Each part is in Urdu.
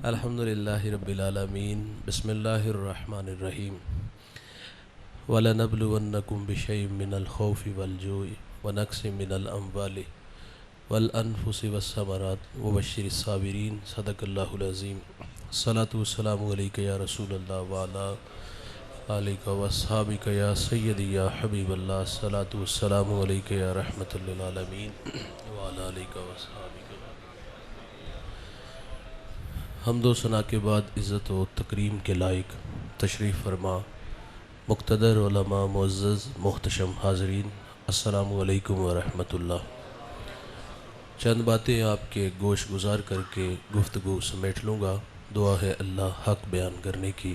الحمدللہ رب العالمین بسم اللہ الرحمن الرحیم وَلَنَبْلُوَنَّكُمْ بِشَيْءٍ مِّنَ الْخَوْفِ وَالْجُوعِ وَنَقْصٍ مِّنَ الْأَمْوَالِ وَالْأَنفُسِ وَالثَّمَرَاتِ وَبَشِّرِ الصَّابِرِينَ صدق اللہ العظیم۔ الصلاۃ والسلام علیک یا رسول اللہ وعلی آلک واصحابک یا سیدی یا حبیب اللہ۔ الصلاۃ والسلام علیک یا رحمۃ للعالمین وعلی آلک واصحابک۔ حمد و ثنا کے بعد عزت و تکریم کے لائق تشریف فرما مقتدر علماء، معزز محتشم حاضرین، السلام علیکم ورحمۃ اللہ۔ چند باتیں آپ کے گوش گزار کر کے گفتگو سمیٹ لوں گا۔ دعا ہے اللہ حق بیان کرنے کی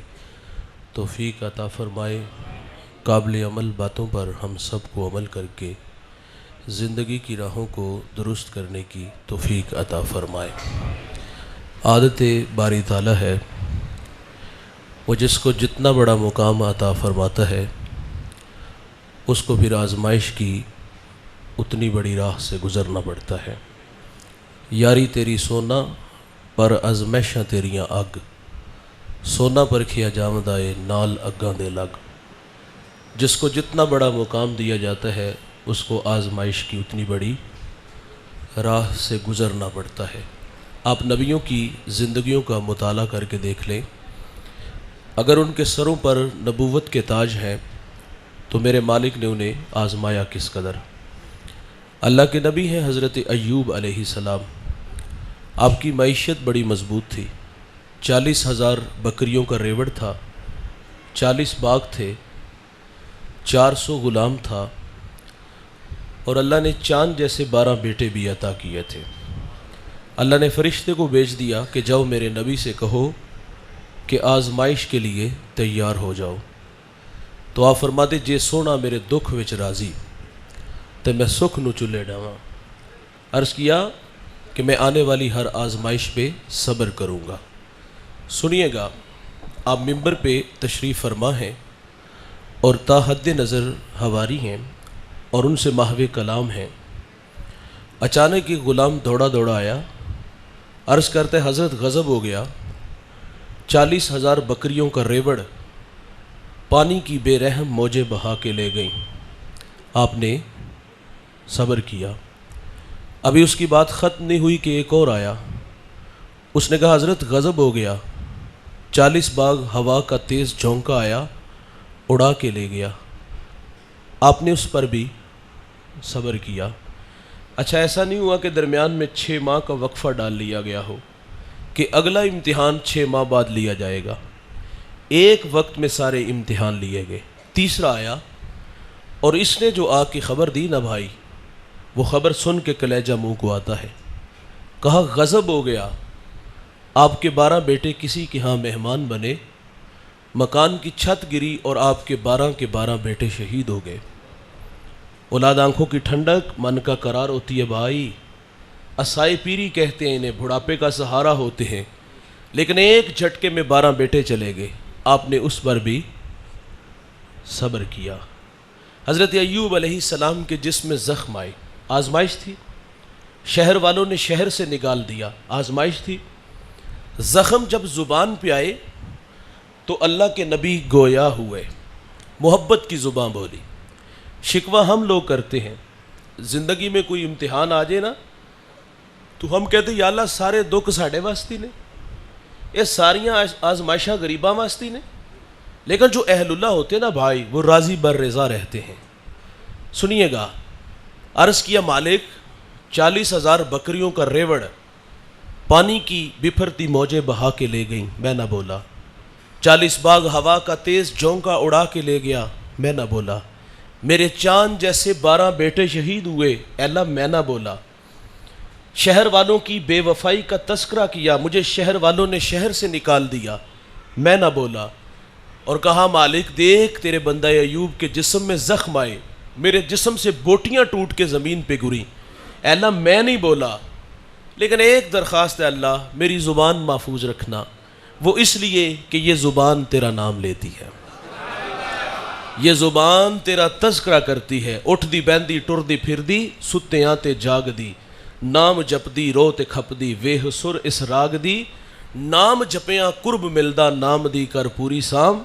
توفیق عطا فرمائے، قابل عمل باتوں پر ہم سب کو عمل کر کے زندگی کی راہوں کو درست کرنے کی توفیق عطا فرمائے۔ عادت باری تعالیٰ ہے، وہ جس کو جتنا بڑا مقام عطا فرماتا ہے اس کو پھر آزمائش کی اتنی بڑی راہ سے گزرنا پڑتا ہے۔ یاری تیری سونا پر ازمائشاں تیریاں اگ، سونا پر کھیا جامدائے نال اگاں دے لگ۔ جس کو جتنا بڑا مقام دیا جاتا ہے اس کو آزمائش کی اتنی بڑی راہ سے گزرنا پڑتا ہے۔ آپ نبیوں کی زندگیوں کا مطالعہ کر کے دیکھ لیں، اگر ان کے سروں پر نبوت کے تاج ہیں تو میرے مالک نے انہیں آزمایا کس قدر۔ اللہ کے نبی ہیں حضرت ایوب علیہ السلام، آپ کی معیشت بڑی مضبوط تھی، 40,000 بکریوں کا ریوڑ تھا، 40 باغ تھے، 400 غلام تھا، اور اللہ نے چاند جیسے 12 بیٹے بھی عطا کیے تھے۔ اللہ نے فرشتے کو بھیج دیا کہ جاؤ میرے نبی سے کہو کہ آزمائش کے لیے تیار ہو جاؤ۔ تو آپ فرماتے جے سونا میرے دکھ وچ راضی تے میں سکھ نو چلے ڈاواں۔ عرض کیا کہ میں آنے والی ہر آزمائش پہ صبر کروں گا۔ سنیے گا، آپ ممبر پہ تشریف فرما ہیں اور تا حد نظر حواری ہیں اور ان سے محو کلام ہیں۔ اچانک ایک غلام دوڑا دوڑا آیا، عرض کرتے حضرت غضب ہو گیا، 40,000 بکریوں کا ریوڑ پانی کی بے رحم موجیں بہا کے لے گئیں۔ آپ نے صبر کیا، ابھی اس کی بات ختم نہیں ہوئی کہ ایک اور آیا، اس نے کہا حضرت غضب ہو گیا، 40 باغ ہوا کا تیز جھونکا آیا اڑا کے لے گیا۔ آپ نے اس پر بھی صبر کیا۔ اچھا ایسا نہیں ہوا کہ درمیان میں 6 ماہ کا وقفہ ڈال لیا گیا ہو کہ اگلا امتحان 6 ماہ بعد لیا جائے گا؟ ایک وقت میں سارے امتحان لیے گئے۔ تیسرا آیا اور اس نے جو آ کی خبر دی نا بھائی، وہ خبر سن کے کلیجہ منہ کو آتا ہے۔ کہا غضب ہو گیا، آپ کے 12 بیٹے کسی کے ہاں مہمان بنے، مکان کی چھت گری اور آپ کے 12 کے 12 بیٹے شہید ہو گئے۔ اولاد آنکھوں کی ٹھنڈک من کا قرار ہوتی ہے بھائی، اسائے پیری کہتے ہیں انہیں، بڑھاپے کا سہارا ہوتے ہیں، لیکن ایک جھٹکے میں 12 بیٹے چلے گئے۔ آپ نے اس پر بھی صبر کیا۔ حضرت ایوب علیہ السلام کے جسم میں زخم آئے، آزمائش تھی، شہر والوں نے شہر سے نکال دیا، آزمائش تھی۔ زخم جب زبان پہ آئے تو اللہ کے نبی گویا ہوئے، محبت کی زبان بولی۔ شکوہ ہم لوگ کرتے ہیں، زندگی میں کوئی امتحان آ جائے نا تو ہم کہتے ہیں یا اللہ سارے دکھ ساڑھے واسطے نے، یہ ساریاں آزمائشاں غریباں واسطے نے، لیکن جو اہل اللہ ہوتے نا بھائی وہ راضی بر رضا رہتے ہیں۔ سنیے گا، عرض کیا مالک 40,000 بکریوں کا ریوڑ پانی کی بپھرتی موجیں بہا کے لے گئیں، میں نہ بولا۔ 40 باغ ہوا کا تیز جھونکا اڑا کے لے گیا، میں نہ بولا۔ میرے چاند جیسے 12 بیٹے شہید ہوئے، اے اللہ میں نہ بولا۔ شہر والوں کی بے وفائی کا تذکرہ کیا، مجھے شہر والوں نے شہر سے نکال دیا، میں نہ بولا۔ اور کہا مالک دیکھ تیرے بندہ ایوب کے جسم میں زخم آئے، میرے جسم سے بوٹیاں ٹوٹ کے زمین پہ گریں، اے اللہ میں نہیں بولا، لیکن ایک درخواست ہے اللہ میری زبان محفوظ رکھنا، وہ اس لیے کہ یہ زبان تیرا نام لیتی ہے، یہ زبان تیرا تذکرہ کرتی ہے، اٹھ دی بہندی ٹر دی پھر دی ستیاں تے جاگ دی، نام جپ دی رو تے کھپ دی، ویہ سر اس راگ دی، ਨਾਮ ਜਪਿਆਂ ਕੁਰਬ ਮਿਲਦਾ ਨਾਮ ਦੀ ਕਰ ਪੂਰੀ ਸਾਮ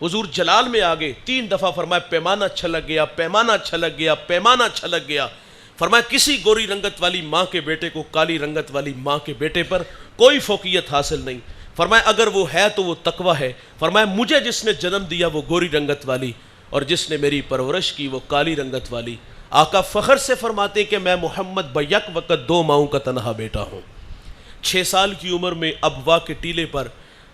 حضور جلال میں آگے 3 دفعہ فرمایا پیمانہ چھلک گیا، پیمانہ چھلک گیا، پیمانہ چھلک گیا. فرمایا کسی گوری رنگت والی ماں کے بیٹے کو کالی رنگت والی ماں کے بیٹے پر کوئی فوقیت حاصل نہیں. فرمایا اگر وہ ہے تو وہ تقوی ہے. فرمایا مجھے جس نے جنم دیا وہ گوری رنگت والی، اور جس نے میری پرورش کی وہ کالی رنگت والی. آقا فخر سے فرماتے کہ میں محمد بیک وقت 2 ماؤں کا تنہا بیٹا ہوں. 6 سال کی عمر میں ابوا کے ٹیلے پر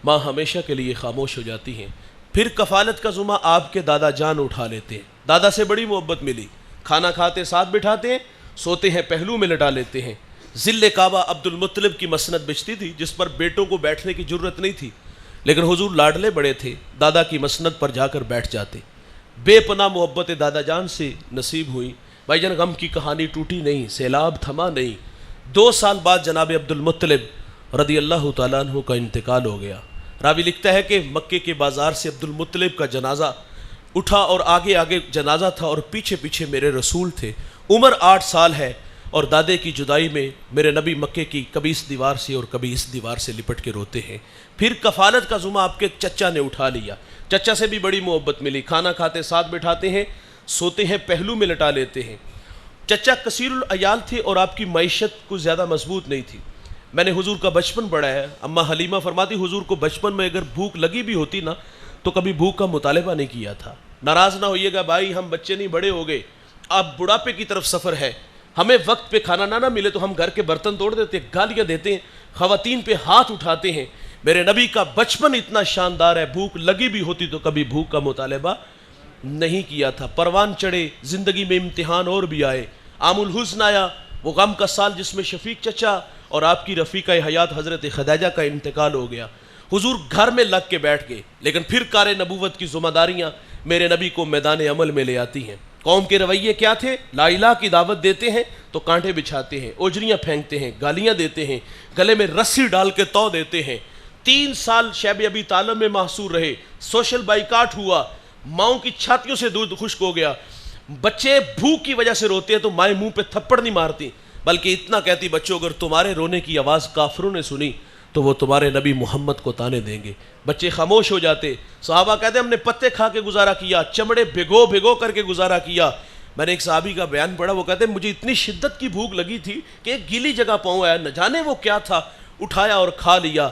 ماں ہمیشہ کے لیے خاموش ہو جاتی ہیں. پھر کفالت کا ذمہ آپ کے دادا جان اٹھا لیتے ہیں. دادا سے بڑی محبت ملی، کھانا کھاتے ساتھ بٹھاتے ہیں، سوتے ہیں پہلو میں لٹا لیتے ہیں. ذل کعبہ عبد المطلب کی مسند بچتی تھی جس پر بیٹوں کو بیٹھنے کی جرت نہیں تھی، لیکن حضور لاڈلے بڑے تھے، دادا کی مسند پر جا کر بیٹھ جاتے. بے پناہ محبت دادا جان سے نصیب ہوئی. بھائی جان غم کی کہانی ٹوٹی نہیں، سیلاب تھما نہیں. 2 سال بعد جناب عبد المطلب رضی اللہ تعالیٰ عنہ کا انتقال ہو گیا. راوی لکھتا ہے کہ مکے کے بازار سے عبد المطلب کا جنازہ اٹھا اور آگے آگے جنازہ تھا اور پیچھے پیچھے میرے رسول تھے. عمر 8 سال ہے اور دادے کی جدائی میں میرے نبی مکے کی کبھی اس دیوار سے اور کبھی اس دیوار سے لپٹ کے روتے ہیں. پھر کفالت کا ذمہ آپ کے چچا نے اٹھا لیا. چچا سے بھی بڑی محبت ملی، کھانا کھاتے ساتھ بٹھاتے ہیں، سوتے ہیں پہلو میں لٹا لیتے ہیں. چچا کثیر العیال تھے اور آپ کی معیشت کو زیادہ مضبوط نہیں تھی. میں نے حضور کا بچپن پڑھا ہے. اماں حلیمہ فرماتی حضور کو بچپن میں اگر بھوک لگی بھی ہوتی نا تو کبھی بھوک کا مطالبہ نہیں کیا تھا. ناراض نہ ہوئیے گا بھائی، ہم بچے نہیں بڑے ہو گئے، اب بڑھاپے کی طرف سفر ہے، ہمیں وقت پہ کھانا نہ ملے تو ہم گھر کے برتن توڑ دیتے، گالیاں دیتے ہیں، خواتین پہ ہاتھ اٹھاتے ہیں. میرے نبی کا بچپن اتنا شاندار ہے، بھوک لگی بھی ہوتی تو کبھی بھوک کا مطالبہ نہیں کیا تھا. پروان چڑھے، زندگی میں امتحان اور بھی آئے. عام الحزن آیا، وہ غم کا سال جس میں شفیق چچا اور آپ کی رفیقہ حیات حضرت خدیجہ کا انتقال ہو گیا. حضور گھر میں لگ کے بیٹھ گئے، لیکن پھر کار نبوت کی ذمہ داریاں میرے نبی کو میدان عمل میں لے آتی ہیں. قوم کے رویے کیا تھے؟ لا الہ کی دعوت دیتے ہیں تو کانٹے بچھاتے ہیں، اوجریاں پھینکتے ہیں، گالیاں دیتے ہیں، گلے میں رسی ڈال کے تو دیتے ہیں. 3 سال شیب ابی طالب میں محصور رہے، سوشل بائیکاٹ ہوا، ماؤں کی چھاتیوں سے دودھ خشک ہو گیا. بچے بھوک کی وجہ سے روتے ہیں تو مائیں منہ پہ تھپڑ نہیں مارتی، بلکہ اتنا کہتی بچوں اگر تمہارے رونے کی آواز کافروں نے سنی تو وہ تمہارے نبی محمد کو تانے دیں گے. بچے خاموش ہو جاتے. صحابہ کہتے ہیں ہم نے پتے کھا کے گزارا کیا، چمڑے بھگو بھگو کر کے گزارا کیا. میں نے ایک صحابی کا بیان پڑھا، وہ کہتے ہیں مجھے اتنی شدت کی بھوک لگی تھی کہ ایک گیلی جگہ پاؤں آیا، نہ جانے وہ کیا تھا، اٹھایا اور کھا لیا.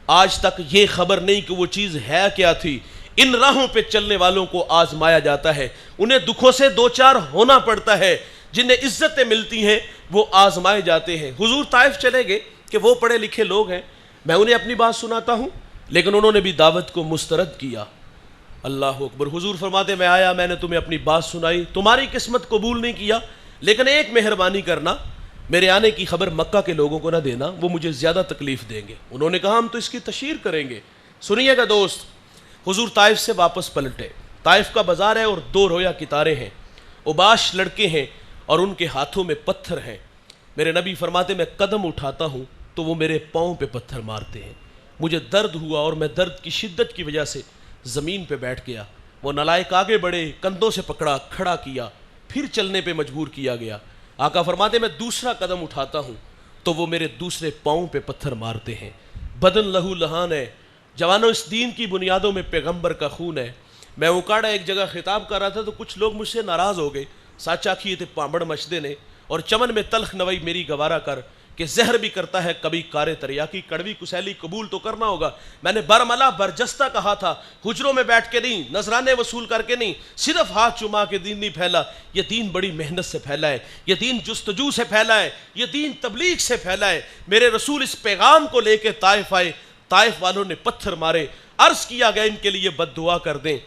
آج تک یہ خبر نہیں کہ وہ چیز ہے کیا تھی. ان راہوں پہ چلنے والوں کو آزمایا جاتا ہے، انہیں دکھوں سے 2-4 ہونا پڑتا ہے. جنہیں عزتیں ملتی ہیں وہ آزمائے جاتے ہیں. حضور طائف چلے گئے کہ وہ پڑھے لکھے لوگ ہیں، میں انہیں اپنی بات سناتا ہوں، لیکن انہوں نے بھی دعوت کو مسترد کیا. اللہ اکبر. حضور فرماتے میں آیا، میں نے تمہیں اپنی بات سنائی، تمہاری قسمت قبول نہیں کیا، لیکن ایک مہربانی کرنا، میرے آنے کی خبر مکہ کے لوگوں کو نہ دینا، وہ مجھے زیادہ تکلیف دیں گے. انہوں نے کہا ہم تو اس کی تشہیر کریں گے. سنیے گا دوست، حضور طائف سے واپس پلٹے. طائف کا بازار ہے اور 2 رویا کتارے ہیں، اوباش لڑکے ہیں اور ان کے ہاتھوں میں پتھر ہیں. میرے نبی فرماتے میں قدم اٹھاتا ہوں تو وہ میرے پاؤں پہ پتھر مارتے ہیں. مجھے درد ہوا اور میں درد کی شدت کی وجہ سے زمین پہ بیٹھ گیا. وہ نالائق آگے بڑھے، کندھوں سے پکڑا، کھڑا کیا، پھر چلنے پہ مجبور کیا گیا. آقا فرماتے میں دوسرا قدم اٹھاتا ہوں تو وہ میرے دوسرے پاؤں پہ پتھر مارتے ہیں. بدن لہو لہان ہے، جوانوں اس دین کی بنیادوں میں پیغمبر کا خون ہے. میں اوکاڑا ایک جگہ خطاب کر رہا تھا تو کچھ لوگ مجھ سے ناراض ہو گئے. ساچا کیے تھے پامبڑ مچدے نے، اور چمن میں تلخ نوئی میری گوارا کر کہ زہر بھی کرتا ہے کبھی کارے تریاکی، کڑوی کسیلی قبول تو کرنا ہوگا. میں نے برملا برجستہ کہا تھا، حجروں میں بیٹھ کے نہیں، نذرانے وصول کر کے نہیں، صرف ہاتھ چما کے دین نہیں پھیلا. یہ دین بڑی محنت سے پھیلا ہے، یہ دین جستجو سے پھیلا ہے، یہ دین تبلیغ سے پھیلا ہے. میرے رسول اس پیغام کو لے کے طائف آئے، طائف والوں نے پتھر مارے. عرض کیا گیا ان کے لیے بد دعا کر دیں.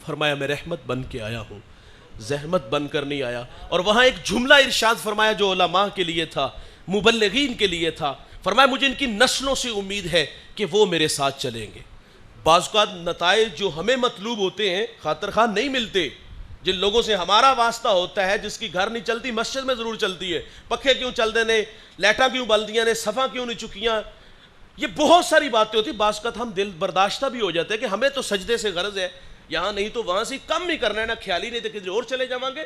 فرمایا میں رحمت بن کے آیا ہوں، زحمت بن کر نہیں آیا. اور وہاں ایک جملہ ارشاد فرمایا جو علماء کے لیے تھا، مبلغین کے لیے تھا. فرمایا مجھے ان کی نسلوں سے امید ہے کہ وہ میرے ساتھ چلیں گے. بعض اوقات نتائج جو ہمیں مطلوب ہوتے ہیں خاطر خواہ نہیں ملتے. جن لوگوں سے ہمارا واسطہ ہوتا ہے، جس کی گھر نہیں چلتی مسجد میں ضرور چلتی ہے، پکھے کیوں چل دینے، لیٹاں کیوں بلدیاں نے، صفا کیوں نہیں چکیاں، یہ بہت ساری باتیں ہوتی. بعض اوقات ہم دل برداشتہ بھی ہو جاتے ہیں کہ ہمیں تو سجدے سے غرض ہے، یہاں نہیں تو وہاں سے کم ہی کرنا ہے، نہ خیال ہی نہیں تھے کہ اور چلے جاؤں گے.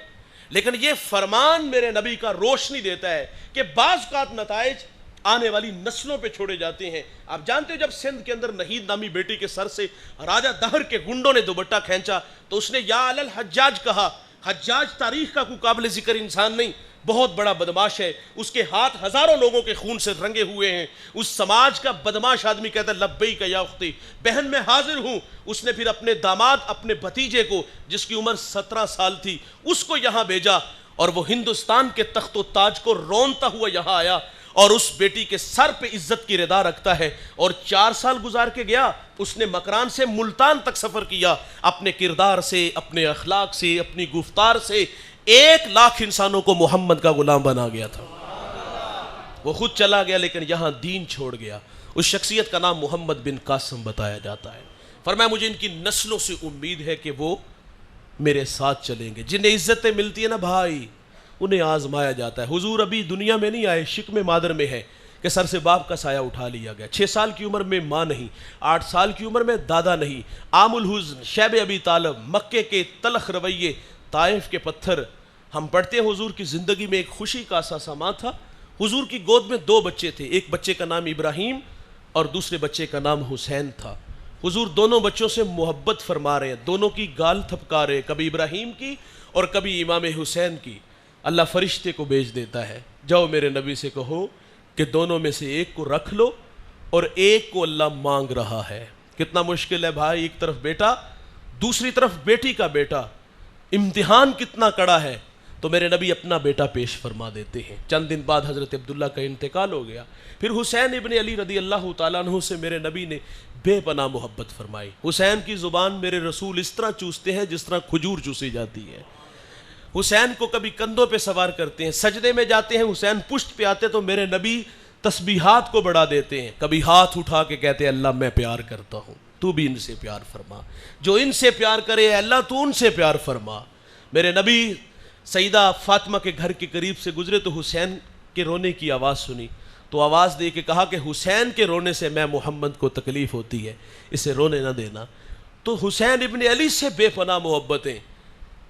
لیکن یہ فرمان میرے نبی کا روشنی دیتا ہے کہ بعض اوقات نتائج آنے والی نسلوں پہ چھوڑے جاتے ہیں. آپ جانتے ہو جب سندھ کے اندر نہید نامی بیٹی کے سر سے راجہ دہر کے گنڈوں نے دوپٹہ کھینچا تو اس نے یا علی الحجاج کہا. حجاج تاریخ کا کوئی قابل ذکر انسان نہیں, بہت بڑا بدماش ہے, اس کے ہاتھ ہزاروں لوگوں کے خون سے رنگے ہوئے ہیں. اس سماج کا بدماش آدمی کہتا ہے لبیک یا اختی, بہن میں حاضر ہوں. اس نے پھر اپنے داماد, اپنے بھتیجے کو جس کی عمر 17 سال تھی, اس کو یہاں بھیجا اور وہ ہندوستان کے تخت و تاج کو رونتا ہوا یہاں آیا اور اس بیٹی کے سر پہ عزت کی ردا رکھتا ہے. اور 4 سال گزار کے گیا, اس نے مکران سے ملتان تک سفر کیا. اپنے کردار سے, اپنے اخلاق سے, اپنی گفتار سے 1 لاکھ انسانوں کو محمد کا غلام بنا گیا تھا. وہ خود چلا گیا لیکن یہاں دین چھوڑ گیا. اس شخصیت کا نام محمد بن قاسم بتایا جاتا ہے. فرمایا مجھے ان کی نسلوں سے امید ہے کہ وہ میرے ساتھ چلیں گے. جنہیں عزتیں ملتی ہیں نا بھائی, انہیں آزمایا جاتا ہے. حضور ابھی دنیا میں نہیں آئے, شکم مادر میں ہے کہ سر سے باپ کا سایہ اٹھا لیا گیا. 6 سال کی عمر میں ماں نہیں, 8 سال کی عمر میں دادا نہیں. عام الحزن شیب ابی طالب, مکے کے تلخ رویے, طائف کے پتھر. ہم پڑھتے ہیں حضور کی زندگی میں ایک خوشی کا سا سما تھا. حضور کی گود میں 2 بچے تھے, ایک بچے کا نام ابراہیم اور دوسرے بچے کا نام حسین تھا. حضور دونوں بچوں سے محبت فرما رہے ہیں, دونوں کی گال تھپکا رہے ہیں, کبھی ابراہیم کی اور کبھی امام حسین کی. اللہ فرشتے کو بھیج دیتا ہے, جاؤ میرے نبی سے کہو کہ دونوں میں سے ایک کو رکھ لو اور ایک کو اللہ مانگ رہا ہے. کتنا مشکل ہے بھائی, ایک طرف بیٹا, دوسری طرف بیٹی کا بیٹا, امتحان کتنا کڑا ہے. تو میرے نبی اپنا بیٹا پیش فرما دیتے ہیں. چند دن بعد حضرت عبداللہ کا انتقال ہو گیا. پھر حسین ابن علی رضی اللہ تعالیٰ عنہ سے میرے نبی نے بے پناہ محبت فرمائی. حسین کی زبان میرے رسول اس طرح چوستے ہیں جس طرح کھجور چوسی جاتی ہے. حسین کو کبھی کندھوں پہ سوار کرتے ہیں, سجدے میں جاتے ہیں, حسین پشت پہ آتے تو میرے نبی تسبیحات کو بڑھا دیتے ہیں. کبھی ہاتھ اٹھا کے کہتے ہیں اللہ میں پیار کرتا ہوں, تو بھی ان سے پیار فرما. جو ان سے پیار کرے اللہ تو ان سے پیار فرما. میرے نبی سیدہ فاطمہ کے گھر کے قریب سے گزرے تو حسین کے رونے کی آواز سنی تو آواز دے کے کہا کہ حسین کے رونے سے میں محمد کو تکلیف ہوتی ہے, اسے رونے نہ دینا. تو حسین ابن علی سے بے پناہ محبتیں.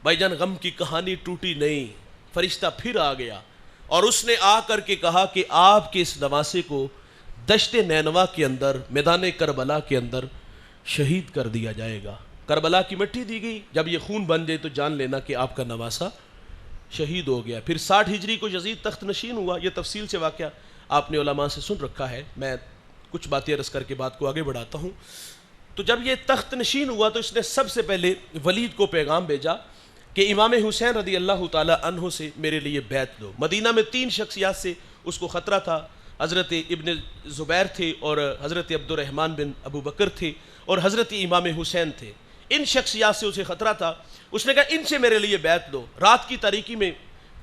بھائی جان غم کی کہانی ٹوٹی نہیں. فرشتہ پھر آ گیا اور اس نے آ کر کے کہا کہ آپ کے اس نواسے کو دشت نینوا کے اندر, میدان کربلا کے اندر شہید کر دیا جائے گا. کربلا کی مٹی دی گئی, جب یہ خون بن جائے تو جان لینا کہ آپ کا نواسا شہید ہو گیا. پھر 60 ہجری کو یزید تخت نشین ہوا. یہ تفصیل سے واقعہ آپ نے علماء سے سن رکھا ہے, میں کچھ باتیں عرض کر کے بات کو آگے بڑھاتا ہوں. تو جب یہ تخت نشین ہوا تو اس نے سب سے پہلے ولید کو پیغام بھیجا کہ امام حسین رضی اللہ تعالی عنہ سے میرے لیے بیعت لو. مدینہ میں 3 شخصیات سے اس کو خطرہ تھا. حضرت ابن زبیر تھے اور حضرت عبد الرحمن بن ابو بکر تھے اور حضرت امام حسین تھے. ان شخصیات سے اسے خطرہ تھا. اس نے کہا ان سے میرے لیے بیعت لو. رات کی تاریکی میں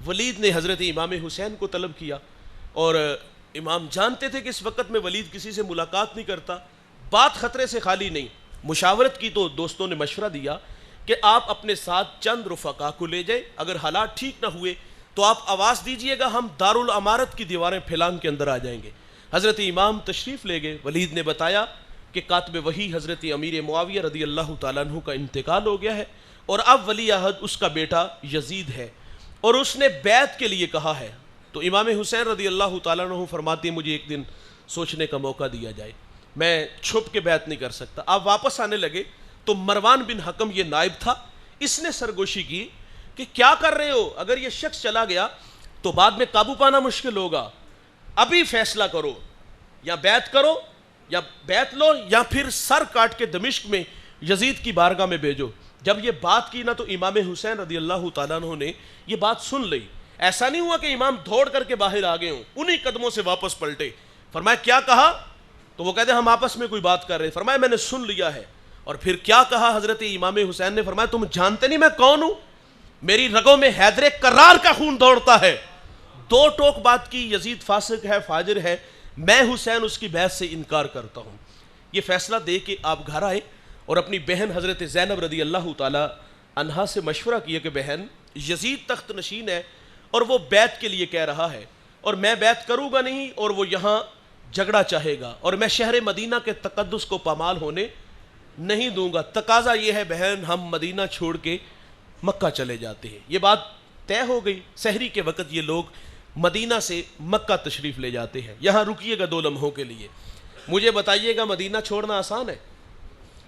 ولید نے حضرت امام حسین کو طلب کیا اور امام جانتے تھے کہ اس وقت میں ولید کسی سے ملاقات نہیں کرتا, بات خطرے سے خالی نہیں. مشاورت کی تو دوستوں نے مشورہ دیا کہ آپ اپنے ساتھ چند رفقا کو لے جائیں, اگر حالات ٹھیک نہ ہوئے تو آپ آواز دیجئے گا, ہم دارالامارت کی دیواریں پھیلان کے اندر آ جائیں گے. حضرت امام تشریف لے گئے. ولید نے بتایا کہ کاتب وحی حضرت امیر معاویہ رضی اللہ تعالیٰ عنہ کا انتقال ہو گیا ہے اور اب ولی عہد اس کا بیٹا یزید ہے اور اس نے بیعت کے لیے کہا ہے. تو امام حسین رضی اللہ تعالیٰ عنہ فرماتے ہیں مجھے ایک دن سوچنے کا موقع دیا جائے, میں چھپ کے بیعت نہیں کر سکتا. آپ واپس آنے لگے تو مروان بن حکم یہ نائب تھا, اس نے سرگوشی کی کہ کیا کر رہے ہو, اگر یہ شخص چلا گیا تو بعد میں قابو پانا مشکل ہوگا, ابھی فیصلہ کرو, یا بیعت کرو یا بیعت لو یا پھر سر کاٹ کے دمشق میں یزید کی بارگاہ میں بھیجو. جب یہ بات کی نا تو امام حسین رضی اللہ تعالیٰ عنہ نے یہ بات سن لی. ایسا نہیں ہوا کہ امام دوڑ کر کے باہر آ گئے ہوں, انہی قدموں سے واپس پلٹے. فرمایا کیا کہا, تو وہ کہتے ہیں ہم آپس میں کوئی بات کر رہے. فرمایا میں نے سن لیا ہے. اور پھر کیا کہا حضرت امام حسین نے, فرمایا تم جانتے نہیں میں کون ہوں, میری رگوں میں حیدر کرار کا خون دوڑتا ہے. 2 ٹوک بات کی, یزید فاسق ہے, فاجر ہے, میں حسین اس کی بیعت سے انکار کرتا ہوں. یہ فیصلہ دے کے آپ گھر آئے اور اپنی بہن حضرت زینب رضی اللہ تعالی عنہا سے مشورہ کیا کہ بہن یزید تخت نشین ہے اور وہ بیعت کے لیے کہہ رہا ہے اور میں بیعت کروں گا نہیں اور وہ یہاں جھگڑا چاہے گا اور میں شہر مدینہ کے تقدس کو پامال ہونے نہیں دوں گا. تقاضا یہ ہے بہن ہم مدینہ چھوڑ کے مکہ چلے جاتے ہیں. یہ بات طے ہو گئی. سحری کے وقت یہ لوگ مدینہ سے مکہ تشریف لے جاتے ہیں. یہاں رکیے گا 2 لمحوں کے لیے. مجھے بتائیے گا مدینہ چھوڑنا آسان ہے؟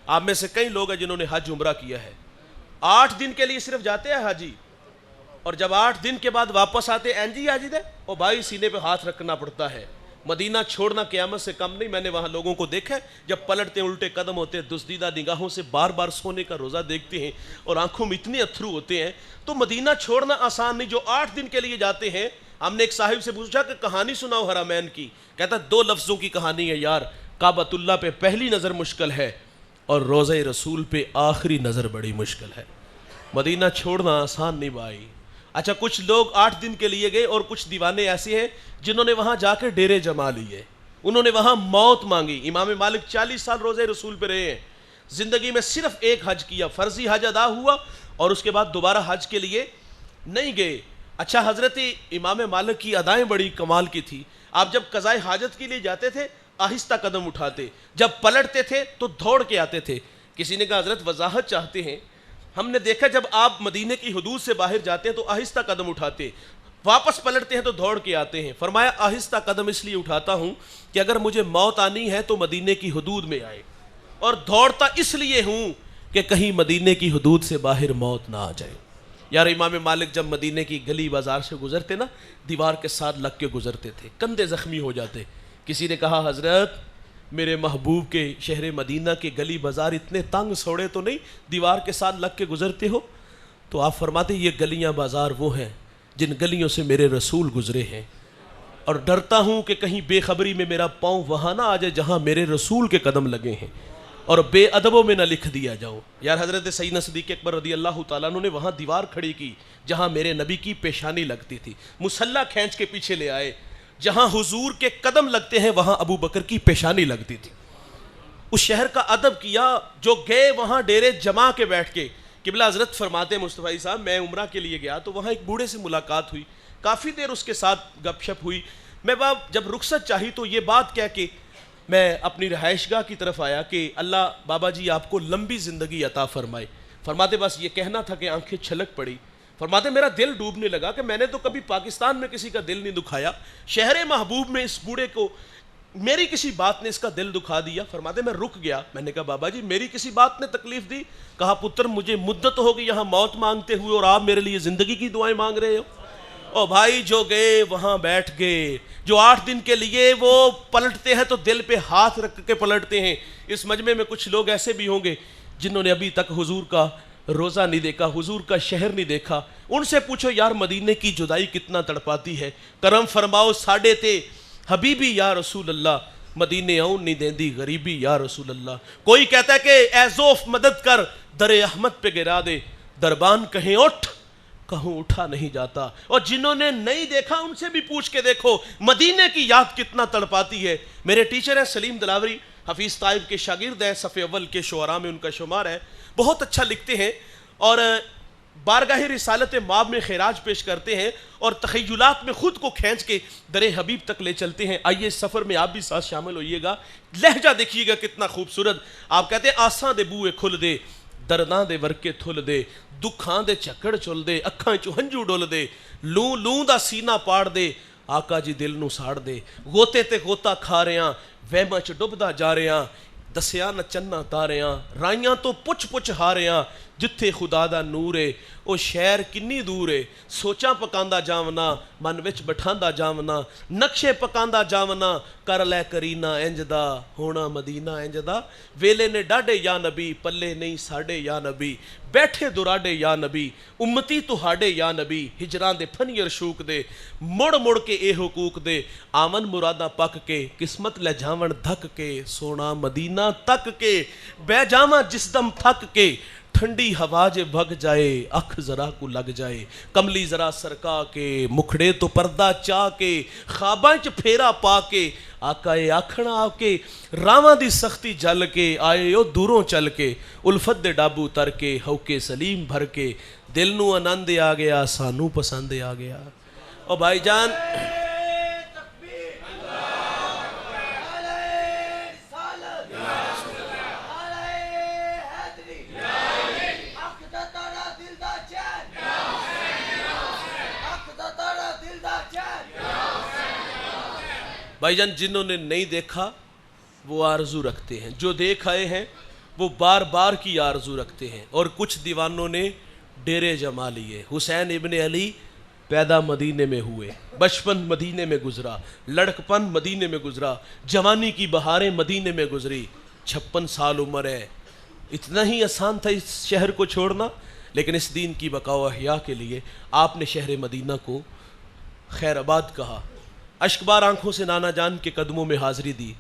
آپ میں سے کئی لوگ ہیں جنہوں نے حج عمرہ کیا ہے. 8 دن کے لیے صرف جاتے ہیں حاجی, اور جب 8 دن کے بعد واپس آتے ہیں جی حاجی دے اور بھائی سینے پہ ہاتھ رکھنا پڑتا ہے. مدینہ چھوڑنا قیامت سے کم نہیں. میں نے وہاں لوگوں کو دیکھا ہے جب پلٹتے الٹے قدم ہوتے ہیں, دزدیدہ نگاہوں سے بار بار سونے کا روزہ دیکھتے ہیں اور آنکھوں میں اتنے اتھرو ہوتے ہیں. تو مدینہ چھوڑنا آسان نہیں. جو 8 دن کے لیے جاتے ہیں, ہم نے ایک صاحب سے پوچھا کہ کہانی سناؤ حرمین کی. کہتا 2 لفظوں کی کہانی ہے یار, کعبۃ اللہ پہ پہلی نظر مشکل ہے اور روضہ رسول پہ آخری نظر بڑی مشکل ہے. مدینہ چھوڑنا آسان نہیں بھائی. اچھا, کچھ لوگ 8 دن کے لیے گئے اور کچھ دیوانے ایسے ہیں جنہوں نے وہاں جا کے ڈیرے جما لیے, انہوں نے وہاں موت مانگی. امام مالک 40 سال روزہ رسول پہ رہے ہیں, زندگی میں صرف ایک حج کیا, فرضی حج ادا ہوا اور اس کے بعد دوبارہ حج کے لیے نہیں گئے. اچھا, حضرت امام مالک کی ادائیں بڑی کمال کی تھی. آپ جب قضائے حاجت کے لیے جاتے تھے آہستہ قدم اٹھاتے, جب پلٹتے تھے تو دوڑ کے آتے تھے. کسی نے کہا حضرت وضاحت چاہتے ہیں؟ ہم نے دیکھا جب آپ مدینے کی حدود سے باہر جاتے ہیں تو آہستہ قدم اٹھاتے, واپس پلٹتے ہیں تو دوڑ کے آتے ہیں. فرمایا آہستہ قدم اس لیے اٹھاتا ہوں کہ اگر مجھے موت آنی ہے تو مدینے کی حدود میں آئے, اور دوڑتا اس لیے ہوں کہ کہیں مدینے کی حدود سے باہر موت نہ آ جائے. یار امام مالک جب مدینے کی گلی بازار سے گزرتے نا, دیوار کے ساتھ لگ کے گزرتے تھے, کندھے زخمی ہو جاتے. کسی نے کہا حضرت میرے محبوب کے شہر مدینہ کے گلی بازار اتنے تنگ سوڑے تو نہیں, دیوار کے ساتھ لگ کے گزرتے ہو؟ تو آپ فرماتے یہ گلیاں بازار وہ ہیں جن گلیوں سے میرے رسول گزرے ہیں, اور ڈرتا ہوں کہ کہیں بے خبری میں میرا پاؤں وہاں نہ آ جائے جہاں میرے رسول کے قدم لگے ہیں, اور بے ادبوں میں نہ لکھ دیا جاؤ. یار حضرت سیدنا صدیق اکبر رضی اللہ تعالیٰ عنہ نے وہاں دیوار کھڑی کی جہاں میرے نبی کی پیشانی لگتی تھی, مصلی کھینچ کے پیچھے لے آئے, جہاں حضور کے قدم لگتے ہیں وہاں ابو بکر کی پیشانی لگتی تھی. اس شہر کا ادب کیا. جو گئے وہاں ڈیرے جما کے بیٹھ کے. قبلہ حضرت فرماتے ہیں مصطفی صاحب, میں عمرہ کے لیے گیا تو وہاں ایک بوڑھے سے ملاقات ہوئی, کافی دیر اس کے ساتھ گپ شپ ہوئی. میں جب رخصت چاہی تو یہ بات کہہ کے میں اپنی رہائش گاہ کی طرف آیا کہ اللہ بابا جی آپ کو لمبی زندگی عطا فرمائے. فرماتے بس یہ کہنا تھا کہ آنکھیں چھلک پڑی. فرماتے میرا دل ڈوبنے لگا کہ میں نے تو کبھی پاکستان میں کسی کا دل نہیں دکھایا, شہر محبوب میں اس بوڑھے کو میری کسی بات نے اس کا دل دکھا دیا. فرماتے میں رک گیا. میں نے کہا بابا جی میری کسی بات نے تکلیف دی؟ کہا پتر مجھے مدت ہوگی یہاں موت مانگتے ہوئے اور آپ میرے لیے زندگی کی دعائیں مانگ رہے ہو. او بھائی جو گئے وہاں بیٹھ گئے, جو 8 دن کے لیے وہ پلٹتے ہیں تو دل پہ ہاتھ رکھ کے پلٹتے ہیں. اس مجمع میں کچھ لوگ ایسے بھی ہوں گے جنہوں نے ابھی تک حضور کا روزہ نہیں دیکھا, حضور کا شہر نہیں دیکھا. ان سے پوچھو یار مدینے کی جدائی کتنا تڑپاتی ہے, کرم فرماؤ ساڈے تے حبیبی یا رسول اللہ, مدینے آؤں نہیں دیندی غریبی یا رسول اللہ. کوئی کہتا ہے کہ اے زوف مدد کر, در احمد پہ گرا دے, دربان کہیں اٹھ, کہوں اٹھا نہیں جاتا. اور جنہوں نے نہیں دیکھا ان سے بھی پوچھ کے دیکھو مدینے کی یاد کتنا تڑپاتی ہے. میرے ٹیچر ہیں سلیم دلاوری, حفیظ طائب کے شاگرد ہیں, صف اول کے شعراء میں ان کا شمار ہے, بہت اچھا لکھتے ہیں اور بارگاہ رسالت ماب میں خراج پیش کرتے ہیں اور تخیلات میں خود کو کھینچ کے در حبیب تک لے چلتے ہیں. آئیے سفر میں آپ بھی ساتھ شامل ہوئیے گا. لہجہ دیکھیے گا کتنا خوبصورت. آپ کہتے ہیں آساں دے بوئے کھل دے, درداں دے ورکے تھل دے, دکھاں دے چکڑ چل دے, اکھاں چو ہنجو ڈول دے, لوں لوں دا سینہ پاڑ دے, آقا جی دل نو ساڑ دے, غوطے تے غوطہ کھا رہیاں, وہماں چ ڈبدا جا رہیاں, دسیا نہ چننا تاریاں, رائیاں تو پچھ پچھ ہاریاں, جتھے خدا دا نور ہے او شہر کنی دور ہے, سوچاں پکاندا جاونا من وچ بٹھاندا جاونا, نقشے پکاندا جاونا کر لے کرینا انج دا, ہونا مدینہ انج دا, ویلے نے ڈاڈے یا نبی پلے نہیں ساڈے یا نبی, بیٹھے دراڈے یا نبی امتی تہاڈے یا نبی, ہجران دے پھنیر شوک دے, مڑ مڑ کے اے حقوق دے, آمن مرادہ پک کے قسمت لے جاون دھک کے, سونا مدینہ تک کے بہ جاواں جس دم تھک کے, ٹھنڈی ہوا جے بھگ جائے اکھ ذرا کو لگ جائے, کملی ذرا سرکا کے مکھڑے تو پردہ چاہ کے, خواباں چ پھیرا پا کے, آقائے آکھنا آ کے, راواں دی سختی جل کے, آئے او دوروں چل کے, الفت دے ڈابو تر کے, ہوکے سلیم بھر کے, دل نو آنند آ گیا سانو پسند آ گیا. او بھائی جان بھائی جان جنہوں نے نہیں دیکھا وہ آرزو رکھتے ہیں, جو دیکھ آئے ہیں وہ بار بار کی آرزو رکھتے ہیں. اور کچھ دیوانوں نے ڈیرے جما لیے. حسین ابن علی پیدا مدینے میں ہوئے, بچپن مدینے میں گزرا, لڑکپن مدینے میں گزرا, جوانی کی بہاریں مدینے میں گزری, 56 سال عمر ہے. اتنا ہی آسان تھا اس شہر کو چھوڑنا, لیکن اس دین کی بقا و احیاء کے لیے آپ نے شہر مدینہ کو خیر آباد کہا. اشکبار آنکھوں سے نانا جان کے قدموں میں حاضری دی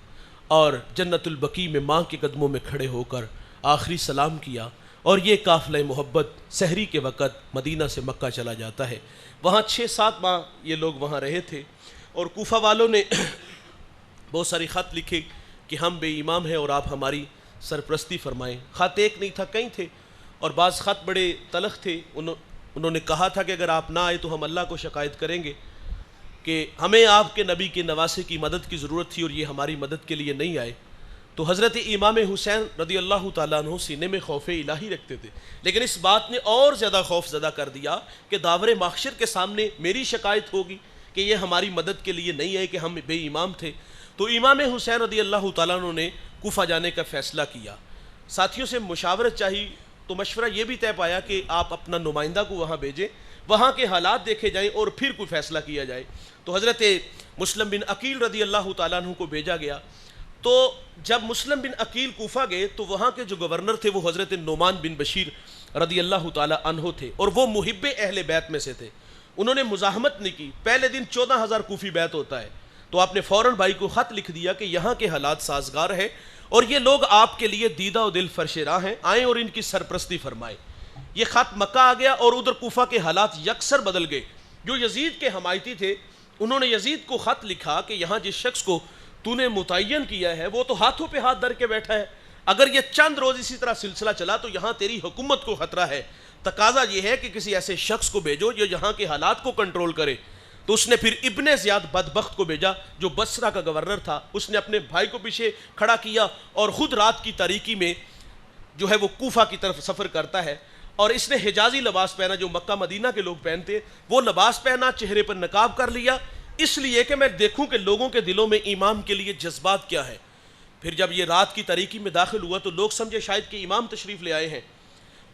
اور جنت البقیع میں ماں کے قدموں میں کھڑے ہو کر آخری سلام کیا. اور یہ قافلہ محبت سحری کے وقت مدینہ سے مکہ چلا جاتا ہے. وہاں 6-7 ماہ یہ لوگ وہاں رہے تھے, اور کوفہ والوں نے بہت ساری خط لکھے کہ ہم بے امام ہیں اور آپ ہماری سرپرستی فرمائیں. خط ایک نہیں تھا, کئی تھے, اور بعض خط بڑے تلخ تھے. انہوں نے کہا تھا کہ اگر آپ نہ آئے تو ہم اللہ کو شکایت کریں گے کہ ہمیں آپ کے نبی کے نواسے کی مدد کی ضرورت تھی اور یہ ہماری مدد کے لیے نہیں آئے. تو حضرت امام حسین رضی اللہ تعالیٰ عنہ سینے میں خوف الہی رکھتے تھے, لیکن اس بات نے اور زیادہ خوف زدہ کر دیا کہ داور محشر کے سامنے میری شکایت ہوگی کہ یہ ہماری مدد کے لیے نہیں آئے کہ ہم بے امام تھے. تو امام حسین رضی اللہ تعالیٰ عنہ نے کوفہ جانے کا فیصلہ کیا. ساتھیوں سے مشاورت چاہی تو مشورہ یہ بھی طے پایا کہ آپ اپنا نمائندہ کو وہاں بھیجیں, وہاں کے حالات دیکھے جائیں اور پھر کوئی فیصلہ کیا جائے. تو حضرت مسلم بن عقیل رضی اللہ تعالیٰ عنہ کو بھیجا گیا. تو جب مسلم بن عقیل کوفہ گئے تو وہاں کے جو گورنر تھے وہ حضرت نعمان بن بشیر رضی اللہ تعالیٰ عنہ تھے, اور وہ محب اہل بیت میں سے تھے. انہوں نے مزاحمت نہیں کی. پہلے دن 14,000 کوفی بیت ہوتا ہے, تو آپ نے فوراً بھائی کو خط لکھ دیا کہ یہاں کے حالات سازگار ہیں اور یہ لوگ آپ کے لیے دیدہ و دل فرش راہ ہیں, آئیں اور ان کی سرپرستی فرمائیں. یہ خط مکہ آ گیا اور ادھر کوفہ کے حالات یکسر بدل گئے. جو یزید کے حمایتی تھے انہوں نے یزید کو خط لکھا کہ یہاں جس شخص کو تو نے متعین کیا ہے وہ تو ہاتھوں پہ ہاتھ دھر کے بیٹھا ہے, اگر یہ چند روز اسی طرح سلسلہ چلا تو یہاں تیری حکومت کو خطرہ ہے. تقاضا یہ ہے کہ کسی ایسے شخص کو بھیجو جو یہاں کے حالات کو کنٹرول کرے. تو اس نے پھر ابن زیاد بدبخت کو بھیجا جو بصرہ کا گورنر تھا. اس نے اپنے بھائی کو پیچھے کھڑا کیا اور خود رات کی تاریکی میں جو ہے وہ کوفہ کی طرف سفر کرتا ہے, اور اس نے حجازی لباس پہنا جو مکہ مدینہ کے لوگ پہنتے, وہ لباس پہنا, چہرے پر نقاب کر لیا, اس لیے کہ میں دیکھوں کہ لوگوں کے دلوں میں امام کے لیے جذبات کیا ہے. پھر جب یہ رات کی تاریکی میں داخل ہوا تو لوگ سمجھے شاید کہ امام تشریف لے آئے ہیں.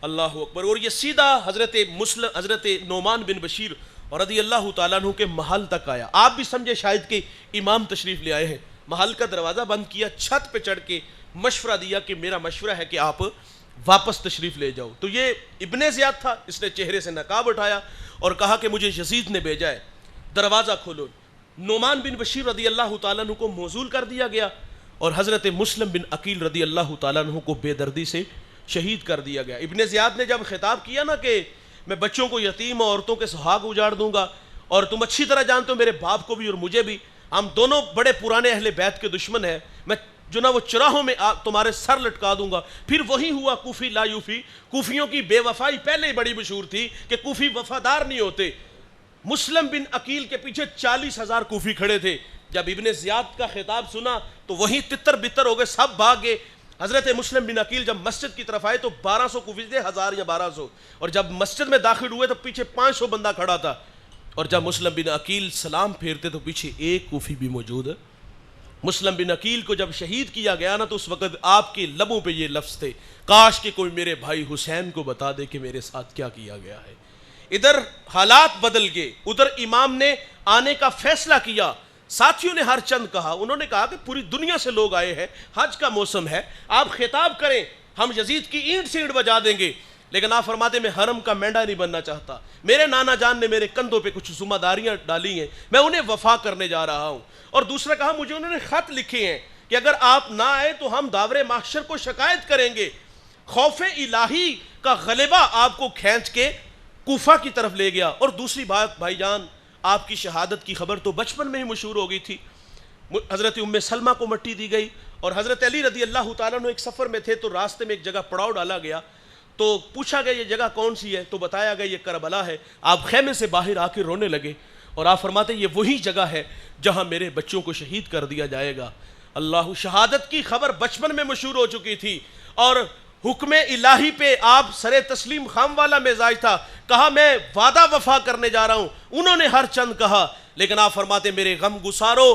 اللہ اکبر. اور یہ سیدھا حضرت نعمان بن بشیر رضی اللہ تعالیٰ عنہ کے محل تک آیا. آپ بھی سمجھے شاید کہ امام تشریف لے آئے ہیں. محل کا دروازہ بند کیا, چھت پہ چڑھ کے مشورہ دیا کہ میرا مشورہ ہے کہ آپ واپس تشریف لے جاؤ. تو یہ ابن زیاد تھا, اس نے چہرے سے نقاب اٹھایا اور کہا کہ مجھے یزید نے بھیجا ہے, دروازہ کھولو. نعمان بن بشیر رضی اللہ تعالیٰ عنہ کو موصول کر دیا گیا اور حضرت مسلم بن عقیل رضی اللہ تعالیٰ عنہ کو بے دردی سے شہید کر دیا گیا. ابن زیاد نے جب خطاب کیا نا کہ میں بچوں کو یتیم اور عورتوں کے سہاگ اجاڑ دوں گا, اور تم اچھی طرح جانتے ہو میرے باپ کو بھی اور مجھے بھی, ہم دونوں بڑے پرانے اہل بیت کے دشمن ہیں, میں جو نا وہ چراہوں میں تمہارے سر لٹکا دوں گا. پھر وہی ہوا کوفی لا یوفی. کوفیوں کی بے وفائی پہلے ہی بڑی مشہور تھی کہ کوفی وفادار نہیں ہوتے. مسلم بن عقیل کے پیچھے 40,000 کوفی کھڑے تھے. جب ابن زیاد کا خطاب سنا تو وہیں تتر بتر ہو گئے, سب بھاگ گئے. حضرت مسلم بن عقیل جب مسجد کی طرف آئے تو 1200 کوفی تھے, 1000 یا 1200, اور جب مسجد میں داخل ہوئے تو پیچھے 500 بندہ کھڑا تھا. اور جب مسلم بن عقیل سلام پھیرتے تو پیچھے ایک کوفی بھی موجود ہے. مسلم بن عقیل کو جب شہید کیا گیا نا تو اس وقت آپ کے لبوں پہ یہ لفظ تھے, کاش کہ کوئی میرے بھائی حسین کو بتا دے کہ میرے ساتھ کیا کیا گیا ہے. ادھر حالات بدل گئے, ادھر امام نے آنے کا فیصلہ کیا. ساتھیوں نے ہر چند کہا, انہوں نے کہا کہ پوری دنیا سے لوگ آئے ہیں, حج کا موسم ہے, آپ خطاب کریں, ہم یزید کی اینٹ سے اینٹ بجا دیں گے. لیکن آپ فرماتے میں حرم کا مینڈا نہیں بننا چاہتا, میرے نانا جان نے میرے کندھوں پہ کچھ ذمہ داریاں ڈالی ہیں, میں انہیں وفا کرنے جا رہا ہوں. اور دوسرا کہا مجھے انہوں نے خط لکھے ہیں کہ اگر آپ نہ آئے تو ہم داور محشر کو شکایت کریں گے. خوف الہی کا غلبہ آپ کو کھینچ کے کوفہ کی طرف لے گیا. اور دوسری بات بھائی جان, آپ کی شہادت کی خبر تو بچپن میں ہی مشہور ہو گئی تھی. حضرت ام سلمہ کو مٹی دی گئی, اور حضرت علی رضی اللہ تعالیٰ عنہ ایک سفر میں تھے تو راستے میں ایک جگہ پڑاؤ ڈالا گیا, تو پوچھا گیا یہ جگہ کون سی ہے, تو بتایا گیا یہ کربلا ہے. آپ خیمے سے باہر آ کے رونے لگے اور آپ فرماتے یہ وہی جگہ ہے جہاں میرے بچوں کو شہید کر دیا جائے گا. اللہ, شہادت کی خبر بچپن میں مشہور ہو چکی تھی, اور حکم الہی پہ آپ سر تسلیم خام والا مزاج تھا. کہا میں وعدہ وفا کرنے جا رہا ہوں, انہوں نے ہر چند کہا, لیکن آپ فرماتے میرے غم گسارو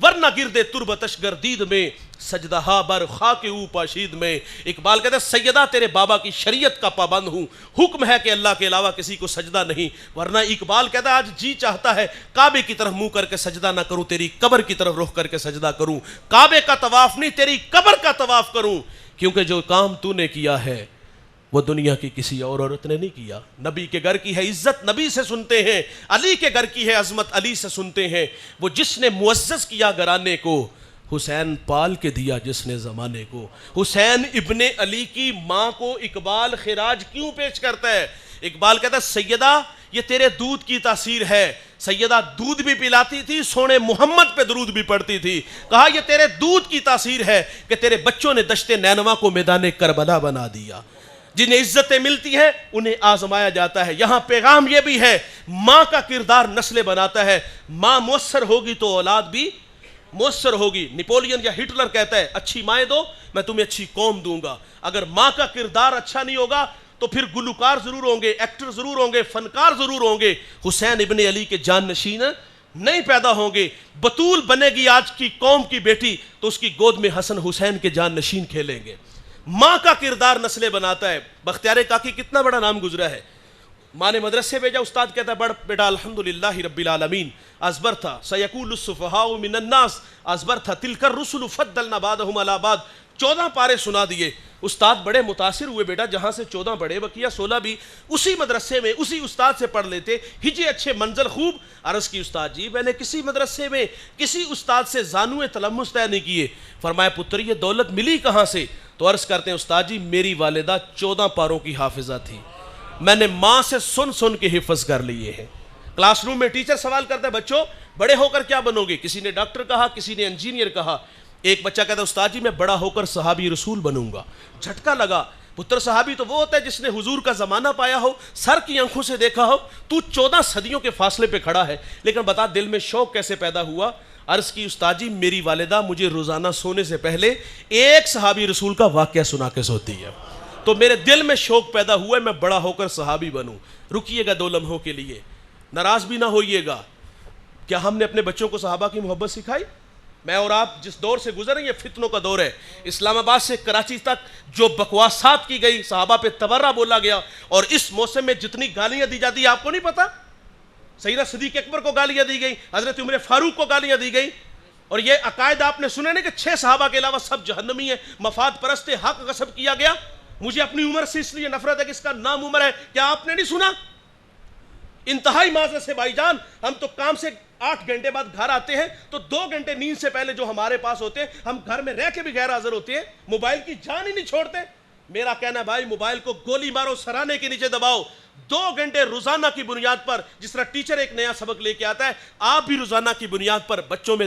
ورنہ گردے تربتش گردید میں سجدہ ہا بر خاک او پاشید میں. اقبال کہتا ہے سیدہ تیرے بابا کی شریعت کا پابند ہوں, حکم ہے کہ اللہ کے علاوہ کسی کو سجدہ نہیں. ورنہ اقبال کہتا ہے آج جی چاہتا ہے کعبے کی طرف منہ کر کے سجدہ نہ کروں, تیری قبر کی طرف رخ کر کے سجدہ کروں. کعبے کا طواف نہیں, تیری قبر کا طواف کروں, کیونکہ جو کام تو نے کیا ہے وہ دنیا کی کسی اور عورت نے نہیں کیا. نبی کے گھر کی ہے عزت نبی سے سنتے ہیں, علی کے گھر کی ہے عظمت علی سے سنتے ہیں. وہ جس نے معزز کیا گھرانے کو, حسین پال کے دیا جس نے زمانے کو. حسین ابن علی کی ماں کو اقبال خراج کیوں پیش کرتا ہے؟ اقبال کہتا ہے سیدہ یہ تیرے دودھ کی تاثیر ہے. سیدہ دودھ بھی پلاتی تھی, سونے محمد پہ درود بھی پڑھتی تھی. کہا یہ تیرے دودھ کی تاثیر ہے کہ تیرے بچوں نے دشت نینوا کو میدان کربلا بنا دیا. جنہیں عزتیں ملتی ہیں انہیں آزمایا جاتا ہے. یہاں پیغام یہ بھی ہے ماں کا کردار نسلیں بناتا ہے. ماں مؤثر ہوگی تو اولاد بھی مؤثر ہوگی. نیپولین یا ہٹلر کہتا ہے اچھی مائیں دو میں تمہیں اچھی قوم دوں گا. اگر ماں کا کردار اچھا نہیں ہوگا تو پھر گلوکار ضرور ہوں گے, ایکٹر ضرور ہوں گے, فنکار ضرور ہوں گے, حسین ابن علی کے جان نشین نہیں پیدا ہوں گے. بطول بنے گی آج کی قوم کی بیٹی تو اس کی گود میں حسن حسین کے جان نشین کھیلیں گے. ماں کا کردار نسلیں بناتا ہے. بختیار کاکی کتنا بڑا نام گزرا ہے. ماں نے مدرسے بھیجا, استاد کہتا ہے بڑھ بیٹا الحمدللہ رب العالمین ازبر تھا سیقول السفہاء من الناس ازبر تھا تلک الرسل فضلنا بعضهم علی بعض. 14 پارے سنا دیے. استاد بڑے متاثر ہوئے, بیٹا جہاں سے 14 بڑے بقیہ 16 بھی اسی مدرسے میں اسی استاد سے پڑھ لیتے, ہجے اچھے منزل خوب. عرض کی استاد جی میں نے کسی مدرسے میں کسی استاد سے زانوِ تلمس طے نہیں کیے. فرمایا پتر یہ دولت ملی کہاں سے؟ تو عرض کرتے ہیں استاد جی میری والدہ 14 پاروں کی حافظہ تھی, میں نے ماں سے سن سن کے حفظ کر لیے ہیں. کلاس روم میں ٹیچر سوال کرتا ہے بچوں بڑے ہو کر کیا بنو گے؟ کسی نے ڈاکٹر کہا, کسی نے انجینئر کہا. ایک بچہ کہتا ہے استاد جی میں بڑا ہو کر صحابی رسول بنوں گا. جھٹکا لگا, پتر صحابی تو وہ ہوتا ہے جس نے حضور کا زمانہ پایا ہو, سر کی آنکھوں سے دیکھا ہو. تو 14 صدیوں کے فاصلے پہ کھڑا ہے, لیکن بتا دل میں شوق کیسے پیدا ہوا؟ عرض کی استاد جی میری والدہ مجھے روزانہ سونے سے پہلے ایک صحابی رسول کا واقعہ سنا کے سوتی ہے, تو میرے دل میں شوق پیدا ہوا ہے میں بڑا ہو کر صحابی بنوں. رکیے گا 2 لمحوں کے لیے, ناراض بھی نہ ہوئیے گا. کیا ہم نے اپنے بچوں کو صحابہ کی محبت سکھائی؟ میں اور آپ جس دور سے گزر رہے ہیں یہ فتنوں کا دور ہے. اسلام آباد سے کراچی تک جو بکواسات کی گئی, صحابہ پہ تبرہ بولا گیا, اور اس موسم میں جتنی گالیاں دی جاتی ہیں آپ کو نہیں پتا. سیدنا صدیق اکبر کو گالیاں دی گئی, حضرت عمر فاروق کو گالیاں دی گئی, اور یہ عقائد آپ نے سنے نا کہ 6 صحابہ کے علاوہ سب جہنمی ہیں, مفاد پرست, حق غصب کیا گیا. مجھے اپنی عمر سے اس لیے نفرت ہے کہ اس کا نام عمر ہے. کیا آپ نے نہیں سنا؟ انتہائی معذرت سے بھائی جان, ہم تو کام سے 8 گھنٹے بعد گھر آتے ہیں تو 2 گھنٹے نیند سے پہلے جو ہمارے پاس ہوتے ہیں ہم گھر میں رہ کے بھی غیر حاضر ہوتے ہیں, موبائل کی جان ہی نہیں چھوڑتے. میرا کہنا بھائی موبائل کو گولی مارو, سرانے کے نیچے دباؤ. 2 گھنٹے روزانہ کی بنیاد پر, جس طرح ٹیچر ایک نیا سبق لے کے آتا ہے, آپ بھی روزانہ کی بنیاد پر بچوں میں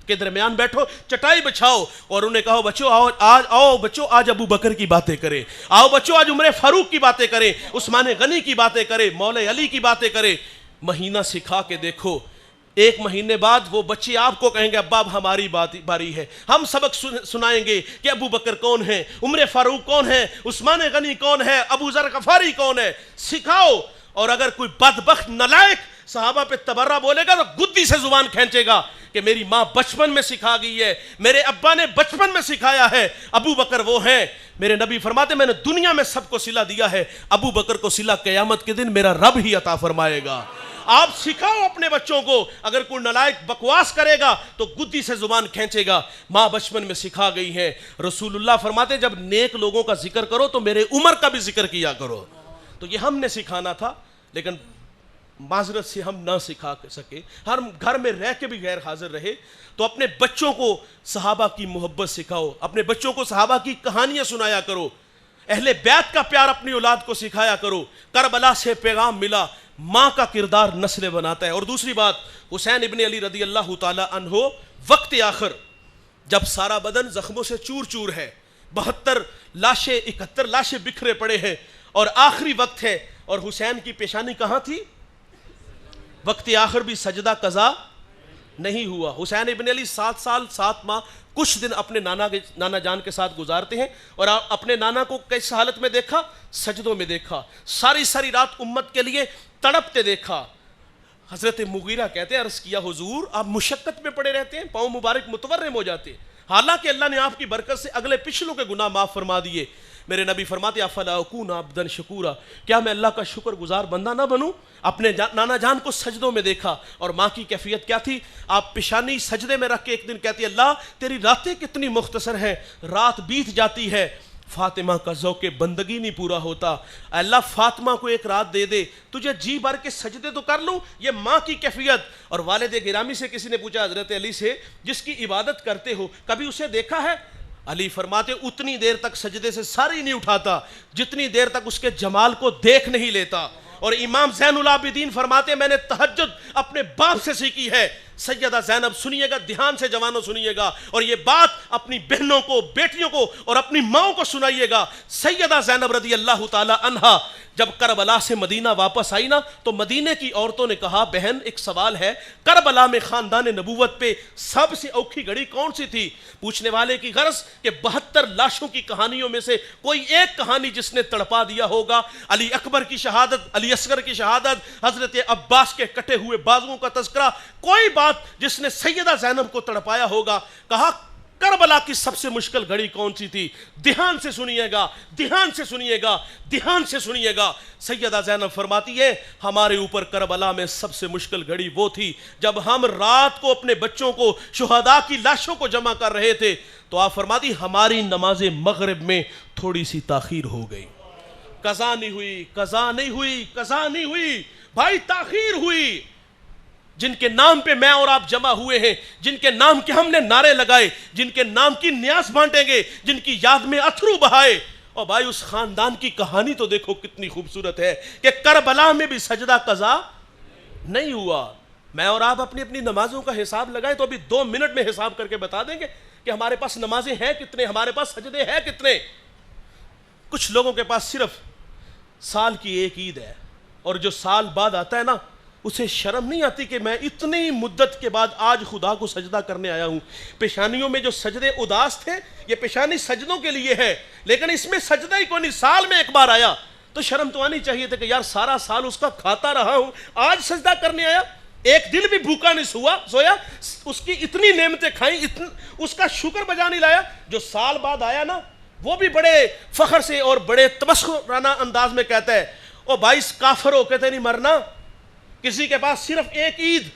کے درمیان بیٹھو, چٹائی بچھاؤ اور انہیں کہو بچوں آؤ بچوں آج ابو بکر کی باتیں کریں, آؤ بچوں آج عمر فاروق کی باتیں کریں, عثمان غنی کی باتیں کریں, مولا علی کی باتیں کریں. مہینہ سکھا کے دیکھو, 1 مہینے بعد وہ بچے آپ کو کہیں گے ابا اب ہماری باری ہے, ہم سبق سنائیں گے کہ ابو بکر کون ہے, عمر فاروق کون ہے, عثمان غنی کون ہے, ابو ذر غفاری کون ہے. سکھاؤ. اور اگر کوئی بدبخت نالائق صحابہ پہ تبرہ بولے گا تو گدی سے زبان کھینچے گا کہ میری ماں بچپن میں سکھا گئی ہے, میرے ابا نے بچپن میں سکھایا ہے, ابو بکر وہ ہیں. میرے نبی فرماتے میں نے دنیا میں سب کو صلہ دیا ہے, ابو بکر کو صلہ قیامت کے دن میرا رب ہی عطا فرمائے گا. آپ سکھاؤ اپنے بچوں کو, اگر کوئی نالائق بکواس کرے گا تو گدی سے زبان کھینچے گا. ماں بچپن میں سکھا گئی ہے. رسول اللہ فرماتے جب نیک لوگوں کا ذکر کرو تو میرے عمر کا بھی ذکر کیا کرو. تو یہ ہم نے سکھانا تھا, لیکن معذرت سے ہم نہ سکھا سکے, ہر گھر میں رہ کے بھی غیر حاضر رہے. تو اپنے بچوں کو صحابہ کی محبت سکھاؤ, اپنے بچوں کو صحابہ کی کہانیاں سنایا کرو, اہل بیت کا پیار اپنی اولاد کو سکھایا کرو. کربلا سے پیغام ملا, ماں کا کردار نسلیں بناتا ہے. اور دوسری بات, حسین ابن علی رضی اللہ تعالی عنہ وقت آخر جب سارا بدن زخموں سے چور چور ہے, 72 لاشیں 71 لاشیں بکھرے پڑے ہیں, اور آخری وقت ہے, اور حسین کی پیشانی کہاں تھی؟ وقت آخر بھی سجدہ قضا نہیں ہوا. حسین ابن علی 7 سال 7 ماہ کچھ دن اپنے نانا جان کے ساتھ گزارتے ہیں, اور اپنے نانا کو کس حالت میں دیکھا؟ سجدوں میں دیکھا. ساری رات امت کے لیے تڑپتے دیکھا. حضرت مغیرہ کہتے ہیں عرض کیا حضور آپ مشقت میں پڑے رہتے ہیں, پاؤں مبارک متورم ہو جاتے, حالانکہ اللہ نے آپ کی برکت سے اگلے پچھلوں کے گناہ معاف فرما دیے. میرے نبی فرماتے افلا اکون عبدا شکورا, کیا میں اللہ کا شکر گزار بندہ نہ بنوں؟ اپنے نانا جان کو سجدوں میں دیکھا, اور ماں کی کیفیت کیا تھی, آپ پیشانی سجدے میں رکھ کے ایک دن کہتی اللہ تیری راتیں کتنی مختصر ہیں, رات بیت جاتی ہے, فاطمہ کا ذوق بندگی نہیں پورا ہوتا, اللہ فاطمہ کو ایک رات دے دے, تجھے جی بھر کے سجدے تو کر لوں. یہ ماں کی کیفیت. اور والد گرامی سے کسی نے پوچھا حضرت علی سے, جس کی عبادت کرتے ہو کبھی اسے دیکھا ہے؟ علی فرماتے اتنی دیر تک سجدے سے ساری نہیں اٹھاتا جتنی دیر تک اس کے جمال کو دیکھ نہیں لیتا. اور امام زین العابدین فرماتے میں نے تہجد اپنے باپ سے سیکھی ہے. سیدہ زینب, سنیے گا دھیان سے جوانوں سنیے گا, اور یہ بات اپنی بہنوں کو, بیٹیوں کو اور اپنی ماؤں کو سنائیے گا. سیدہ زینب رضی اللہ تعالی عنہا جب کربلا سے مدینہ واپس آئی نا, تو مدینے کی عورتوں نے کہا بہن ایک سوال ہے, کربلا میں خاندان نبوت پہ سب سے اوکھی گھڑی کون سی تھی؟ پوچھنے والے کی غرض کہ 72 لاشوں کی کہانیوں میں سے کوئی ایک کہانی جس نے تڑپا دیا ہوگا. علی اکبر کی شہادت, علی اصغر کی شہادت, حضرت عباس کے کٹے ہوئے بازوؤں کا تذکرہ, کوئی بات جس نے سیدہ زینب کو تڑپایا ہوگا. کہا کربلا کی سب سے مشکل گھڑی کون سی تھی؟ دھیان سے سنیے گا, دھیان سے سنیے گا, دھیان سے سنیے گا. سیدہ زینب فرماتی ہے ہمارے اوپر کربلا میں سب سے مشکل گھڑی وہ تھی جب ہم رات کو اپنے بچوں کو, شہداء کی لاشوں کو جمع کر رہے تھے, تو آپ فرماتی ہماری نماز مغرب میں تھوڑی سی تاخیر ہو گئی. قضا نہیں ہوئی, قضا نہیں ہوئی, قضا نہیں ہوئی بھائی, تاخیر ہوئی. جن کے نام پہ میں اور آپ جمع ہوئے ہیں, جن کے نام کے ہم نے نعرے لگائے, جن کے نام کی نیاز بانٹیں گے, جن کی یاد میں اتھرو بہائے, اور بھائی اس خاندان کی کہانی تو دیکھو کتنی خوبصورت ہے کہ کربلا میں بھی سجدہ قضا نہیں ہوا. میں اور آپ اپنی اپنی نمازوں کا حساب لگائیں تو ابھی 2 منٹ میں حساب کر کے بتا دیں گے کہ ہمارے پاس نمازیں ہیں کتنے, ہمارے پاس سجدے ہیں کتنے. کچھ لوگوں کے پاس صرف سال کی ایک عید ہے, اور جو سال بعد آتا ہے نا اسے شرم نہیں آتی کہ میں اتنی مدت کے بعد آج خدا کو سجدہ کرنے آیا ہوں. پیشانیوں میں جو سجدے اداس تھے, یہ پیشانی سجدوں کے لیے ہے, لیکن اس میں سجدہ ہی کوئی نہیں. سال میں ایک بار آیا تو شرم تو آنی چاہیے تھا کہ یار سارا سال اس کا کھاتا رہا ہوں, آج سجدہ کرنے آیا, ایک دن بھی بھوکا نہیں سویا, اس کی اتنی نعمتیں کھائیں, اس کا شکر بجا نہیں لایا. جو سال بعد آیا نا وہ بھی بڑے فخر سے اور بڑے تمسخرانہ انداز میں کہتا ہے او بھائی کافر ہو کہتے نہیں مرنا. کسی کے پاس صرف ایک عید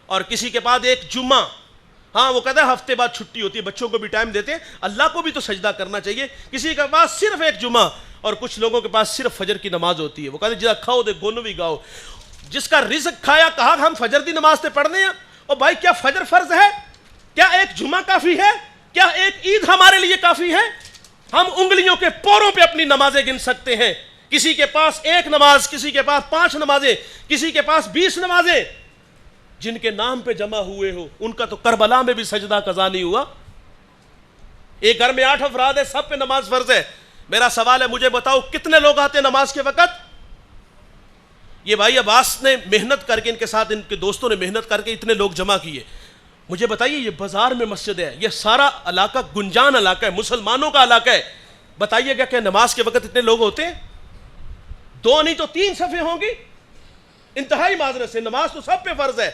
اور کسی کے پاس ایک جمعہ, ہاں وہ کہتا ہے ہفتے بعد چھٹی ہوتی ہے, بچوں کو بھی ٹائم دیتے ہیں, اللہ کو بھی تو سجدہ کرنا چاہیے. کسی کے پاس صرف ایک جمعہ, اور کچھ لوگوں کے پاس صرف فجر کی نماز ہوتی ہے. وہ کہتے ہیں جہاں کھاؤ دے گونو بھی گاؤ, جس کا رزق کھایا کہا ہم فجر دی نماز تے پڑھنے ہیں. اور بھائی کیا فجر فرض ہے؟ کیا ایک جمعہ کافی ہے؟ کیا ایک عید ہمارے لیے کافی ہے؟ ہم انگلیوں کے پوروں پہ اپنی نمازیں گن سکتے ہیں. کسی کے پاس ایک نماز, کسی کے پاس 5 نمازیں, کسی کے پاس 20 نمازیں. جن کے نام پہ جمع ہوئے ہو ان کا تو کربلا میں بھی سجدہ قضا نہیں ہوا. ایک گھر میں 8 افراد ہے, سب پہ نماز فرض ہے. میرا سوال ہے مجھے بتاؤ کتنے لوگ آتے نماز کے وقت؟ یہ بھائی عباس نے محنت کر کے, ان کے ساتھ ان کے دوستوں نے محنت کر کے اتنے لوگ جمع کیے. مجھے بتائیے یہ بازار میں مسجد ہے, یہ سارا علاقہ گنجان علاقہ ہے, مسلمانوں کا علاقہ ہے, بتائیے گا کہ نماز کے وقت اتنے لوگ ہوتے ہیں؟ 2 نہیں تو 3 صفیں ہوں گی. انتہائی معذرت سے, نماز تو سب پہ فرض ہے,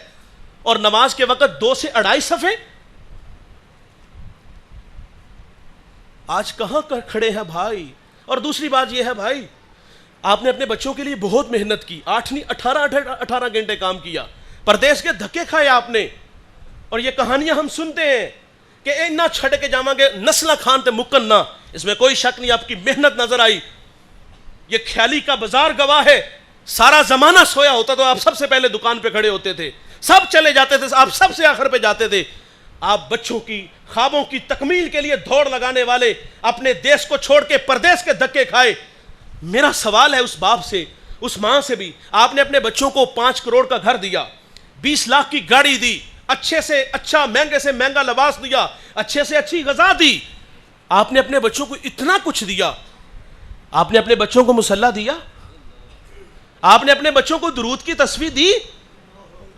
اور نماز کے وقت 2 سے 2.5 صفیں. آج کہاں کھڑے ہیں بھائی؟ اور دوسری بات یہ ہے بھائی, آپ نے اپنے بچوں کے لیے بہت محنت کی, 8 نہیں 18 گھنٹے کام کیا, پردیس کے دھکے کھائے آپ نے, اور یہ کہانیاں ہم سنتے ہیں کہ نہ چھڑ کے جاواں گے نسلہ کھان تے مکن نہ. اس میں کوئی شک نہیں, آپ کی محنت نظر آئی. یہ خیالی کا بازار گواہ ہے, سارا زمانہ سویا ہوتا تو آپ سب سے پہلے دکان پہ کھڑے ہوتے تھے, سب چلے جاتے تھے, آپ سب سے آخر پہ جاتے تھے. آپ بچوں کی خوابوں کی تکمیل کے لیے دوڑ لگانے والے, اپنے دیش کو چھوڑ کے پردیس کے دھکے کھائے. میرا سوال ہے اس باپ سے, اس ماں سے بھی, آپ نے اپنے بچوں کو 5 کروڑ کا گھر دیا, 20 لاکھ کی گاڑی دی, اچھے سے اچھا مہنگے سے مہنگا لباس دیا, اچھے سے اچھی غذا دی, آپ نے اپنے بچوں کو اتنا کچھ دیا. آپ نے اپنے بچوں کو مصلی دیا؟ آپ نے اپنے بچوں کو درود کی تصویر دی؟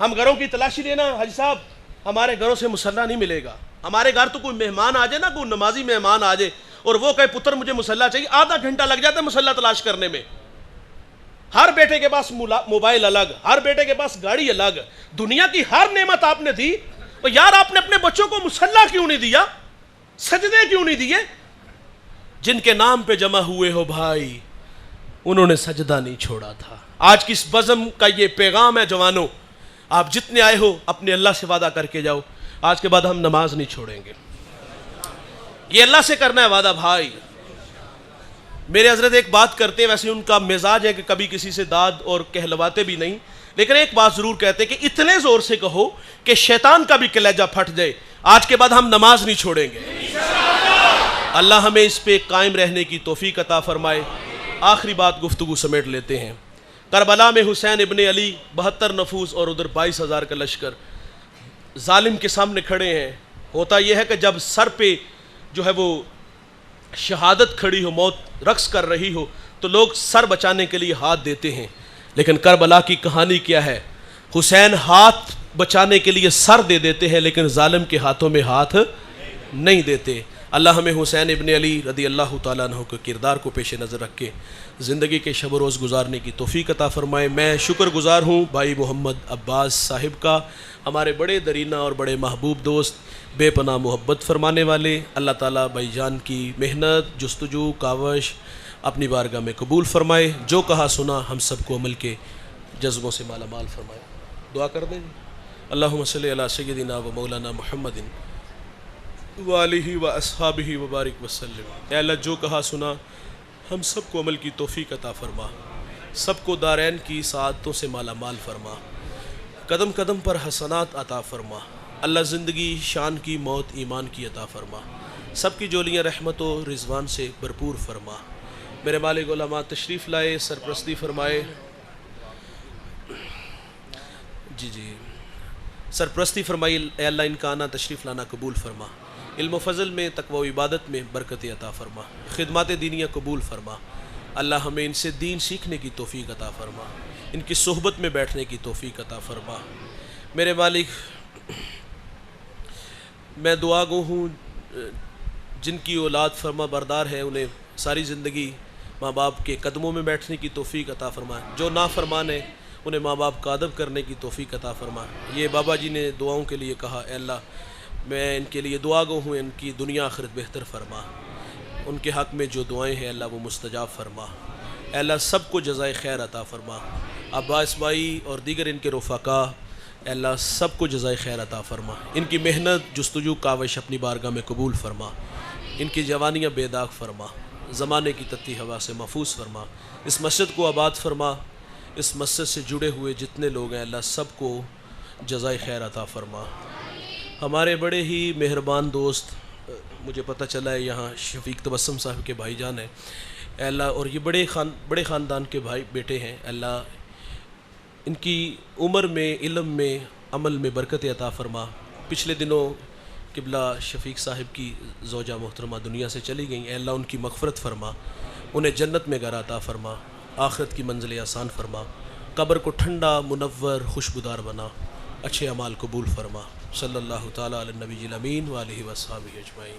ہم گھروں کی تلاشی لینا حاجی صاحب, ہمارے گھروں سے مصلی نہیں ملے گا. ہمارے گھر تو کوئی مہمان آ جائے نا, کوئی نمازی مہمان آ جائے اور وہ کہے پتر مجھے مصلی چاہیے, آدھا گھنٹہ لگ جاتا ہے مصلی تلاش کرنے میں. ہر بیٹے کے پاس موبائل الگ، ہر بیٹے کے پاس گاڑی الگ، دنیا کی ہر نعمت آپ نے دی، تو یار آپ نے اپنے بچوں کو مصلی کیوں نہیں دیا؟ سجدے کیوں نہیں دیے؟ جن کے نام پہ جمع ہوئے ہو بھائی، انہوں نے سجدہ نہیں چھوڑا تھا۔ آج کی اس بزم کا یہ پیغام ہے جوانوں، آپ جتنے آئے ہو اپنے اللہ سے وعدہ کر کے جاؤ، آج کے بعد ہم نماز نہیں چھوڑیں گے۔ یہ اللہ سے کرنا ہے وعدہ بھائی۔ میرے حضرت ایک بات کرتے ہیں، ویسے ان کا مزاج ہے کہ کبھی کسی سے داد اور کہلواتے بھی نہیں، لیکن ایک بات ضرور کہتے ہیں کہ اتنے زور سے کہو کہ شیطان کا بھی کلیجہ پھٹ جائے، آج کے بعد ہم نماز نہیں چھوڑیں گے۔ اللہ ہمیں اس پہ قائم رہنے کی توفیق عطا فرمائے۔ آخری بات گفتگو سمیٹ لیتے ہیں۔ کربلا میں حسین ابن علی 72 نفوس اور ادھر 22,000 کا لشکر ظالم کے سامنے کھڑے ہیں۔ ہوتا یہ ہے کہ جب سر پہ جو ہے وہ شہادت کھڑی ہو، موت رقص کر رہی ہو، تو لوگ سر بچانے کے لیے ہاتھ دیتے ہیں، لیکن کربلا کی کہانی کیا ہے؟ حسین ہاتھ بچانے کے لیے سر دے دیتے ہیں، لیکن ظالم کے ہاتھوں میں ہاتھ نہیں دیتے۔ اللہ ہمیں حسین ابن علی رضی اللہ تعالیٰ عنہ کے کردار کو پیش نظر رکھ کے زندگی کے شب و روز گزارنے کی توفیق عطا فرمائے۔ میں شکر گزار ہوں بھائی محمد عباس صاحب کا، ہمارے بڑے درینہ اور بڑے محبوب دوست، بے پناہ محبت فرمانے والے۔ اللہ تعالیٰ بھائی جان کی محنت، جستجو، کاوش اپنی بارگاہ میں قبول فرمائے۔ جو کہا سنا ہم سب کو عمل کے جذبوں سے مالا مال فرمائے۔ دعا کر دیں۔ اللہم صلی علی سیدنا و مولانا محمد وآلہ و اصحابہ وبارک وسلم۔ اے اللہ جو کہا سنا ہم سب کو عمل کی توفیق عطا فرما، سب کو دارین کی سعادتوں سے مالا مال فرما، قدم قدم پر حسنات عطا فرما۔ اللہ زندگی شان کی، موت ایمان کی عطا فرما، سب کی جولیاں رحمت و رضوان سے بھرپور فرما۔ میرے مالک علماء تشریف لائے، سرپرستی فرمائے۔ جی سرپرستی فرمائی۔ اے اللہ ان کا آنا تشریف لانا قبول فرما، علم و فضل میں، تقوی و عبادت میں برکت عطا فرما، خدمات دینیہ قبول فرما۔ اللہ ہمیں ان سے دین سیکھنے کی توفیق عطا فرما، ان کی صحبت میں بیٹھنے کی توفیق عطا فرما۔ میرے مالک میں دعا گو ہوں، جن کی اولاد فرما بردار ہے انہیں ساری زندگی ماں باپ کے قدموں میں بیٹھنے کی توفیق عطا فرما، جو نافرمان ہے انہیں ماں باپ کا ادب کرنے کی توفیق عطا فرما۔ یہ بابا جی نے دعاؤں کے لیے کہا، اے اللہ میں ان کے لیے دعا گو ہوں، ان کی دنیا آخرت بہتر فرما، ان کے حق میں جو دعائیں ہیں اللہ وہ مستجاب فرما۔ اے اللہ سب کو جزائے خیر عطا فرما، عباس بھائی اور دیگر ان کے رفقا، اے اللہ سب کو جزائے خیر عطا فرما، ان کی محنت، جستجو، کاوش اپنی بارگاہ میں قبول فرما، ان کی جوانیاں بے داغ فرما، زمانے کی تتی ہوا سے محفوظ فرما، اس مسجد کو آباد فرما، اس مسجد سے جڑے ہوئے جتنے لوگ ہیں اللہ سب کو جزائے خیر عطا فرما۔ ہمارے بڑے ہی مہربان دوست، مجھے پتہ چلا ہے یہاں شفیق تبسم صاحب کے بھائی جان ہیں، اے اللہ اور یہ بڑے خاندان کے بھائی بیٹے ہیں، اللہ ان کی عمر میں، علم میں، عمل میں برکت عطا فرما۔ پچھلے دنوں قبلہ شفیق صاحب کی زوجہ محترمہ دنیا سے چلی گئیں، اے اللہ ان کی مغفرت فرما، انہیں جنت میں گھر عطا فرما، آخرت کی منزل آسان فرما، قبر کو ٹھنڈا، منور، خوشبودار بنا، اچھے اعمال قبول فرما۔ صلی اللہ تعالیٰ علی النبی الامین وآلہ وصحبہ اجمعین۔